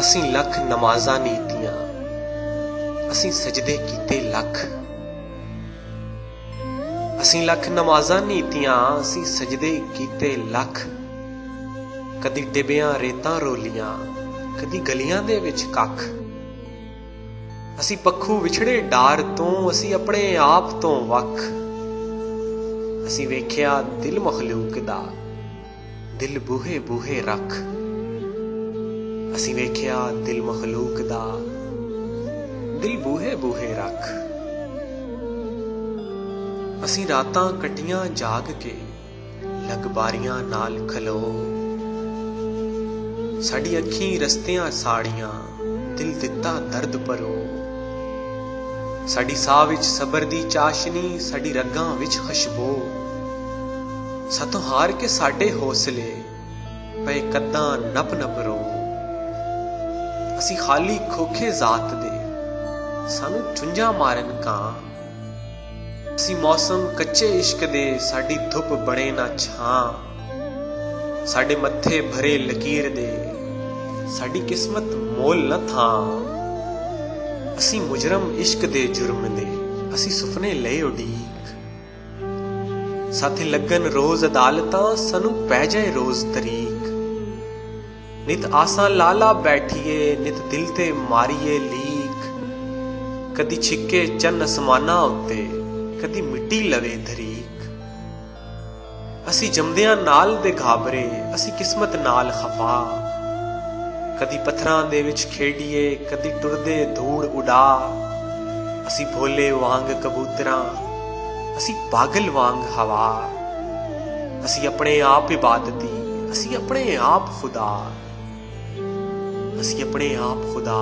ਅਸੀਂ ਲੱਖ ਨਮਾਜ਼ਾਂ ਨੀਤੀਆਂ, ਅਸੀਂ ਸਜਦੇ ਕੀਤੇ ਲੱਖ। ਅਸੀਂ ਲੱਖ ਨਮਾਜ਼ਾਂ ਨੀਤੀਆਂ, ਅਸੀਂ ਸਜਦੇ ਕੀਤੇ ਲੱਖ। ਕਦੀ ਟਿੱਬਿਆਂ ਰੇਤਾਂ ਰੋਲੀਆਂ, ਕਦੀ ਗਲੀਆਂ ਦੇ ਵਿੱਚ ਕੱਖ। ਅਸੀਂ ਪੱਖੋਂ ਵਿਛੜੇ ਡਾਰ ਤੋਂ, ਅਸੀਂ ਆਪਣੇ ਆਪ ਤੋਂ ਵੱਖ। ਅਸੀਂ ਵੇਖਿਆ ਦਿਲ ਮਖਲੂਕ ਦਾ, ਦਿਲ ਬੂਹੇ ਬੂਹੇ ਰੱਖ। ਅਸੀਂ ਵੇਖਿਆ ਦਿਲ ਮਖਲੂਕ ਦਾ, ਦਿਲ ਬੂਹੇ ਬੂਹੇ ਰੱਖ। ਅਸੀਂ ਰਾਤਾਂ ਕੱਟੀਆਂ ਜਾਗ ਕੇ, ਲਗ ਬਾਰੀਆਂ ਨਾਲ ਖਲੋ। ਸਾਡੀ ਅੱਖੀਂ ਰਸਤਿਆਂ ਸਾੜੀਆਂ, ਦਿਲ ਦਿੱਤਾ ਦਰਦ ਭਰੋ। ਸਾਡੀ ਸਾਹ ਵਿੱਚ ਸਬਰ ਦੀ ਚਾਸ਼ਨੀ, ਸਾਡੀ ਰਗਾਂ ਵਿੱਚ ਖੁਸ਼ਬੂ। ਸਾਤੋਂ ਹਾਰ ਕੇ ਸਾਡੇ ਹੌਸਲੇ, ਪਏ ਕੱਦਾਂ ਨਪ ਨਪ ਰੋ। ਅਸੀਂ ਖਾਲੀ ਖੋਖੇ ਜ਼ਾਤ ਦੇ, ਸਾਨੂੰ ਚੁੰਝਾਂ ਮਾਰਨ ਕਾਂ। ਅਸੀਂ ਮੌਸਮ ਕੱਚੇ ਇਸ਼ਕ ਦੇ, ਸਾਡੀ ਧੁੱਪ ਬਣੇ ਨਾ ਛਾਂ। ਸਾਡੇ ਮੱਥੇ ਭਰੇ ਲਕੀਰ ਦੇ, ਸਾਡੀ ਕਿਸਮਤ ਮੋਲ ਨਾ ਥਾਂ। ਅਸੀਂ ਮੁਜਰਮ ਇਸ਼ਕ ਦੇ ਜੁਰਮ ਦੇ, ਅਸੀਂ ਸੁਪਨੇ ਲਏ ਉਡੀਕ। ਸਾਥੇ ਲੱਗਣ ਰੋਜ਼ ਅਦਾਲਤਾਂ, ਸਾਨੂੰ ਪੈ ਜਾਏ ਰੋਜ਼ ਤਰੀਕ। ਨਿਤ ਆਸਾਂ ਲਾਲਾ ਬੈਠੀਏ, ਨਿਤ ਦਿਲ ਤੇ ਮਾਰੀਏ ਲੀਕ। ਕਦੀ ਛਿੱਕੇ ਚੰਨ ਅਸਮਾਨਾਂ ਉੱਤੇ, ਕਦੀ ਮਿੱਟੀ ਲਵੇ ਧਰੀਕ। ਅਸੀਂ ਜੰਮਦਿਆਂ ਨਾਲ ਦੇ ਘਾਬਰੇ, ਅਸੀਂ ਕਿਸਮਤ ਨਾਲ ਖਫਾ। ਕਦੀ ਪੱਥਰਾਂ ਦੇ ਵਿੱਚ ਖੇਡੀਏ, ਕਦੀ ਟੁਰਦੇ ਧੂੜ ਉਡਾ। ਅਸੀਂ ਭੋਲੇ ਵਾਂਗ ਕਬੂਤਰਾਂ, ਅਸੀਂ ਪਾਗਲ ਵਾਂਗ ਹਵਾ। ਅਸੀਂ ਆਪਣੇ ਆਪ ਇਬਾਦਤੀ, ਅਸੀਂ ਆਪਣੇ ਆਪ ਖੁਦਾ। ਅਸੀਂ ਆਪਣੇ ਆਪ ਖੁਦਾ।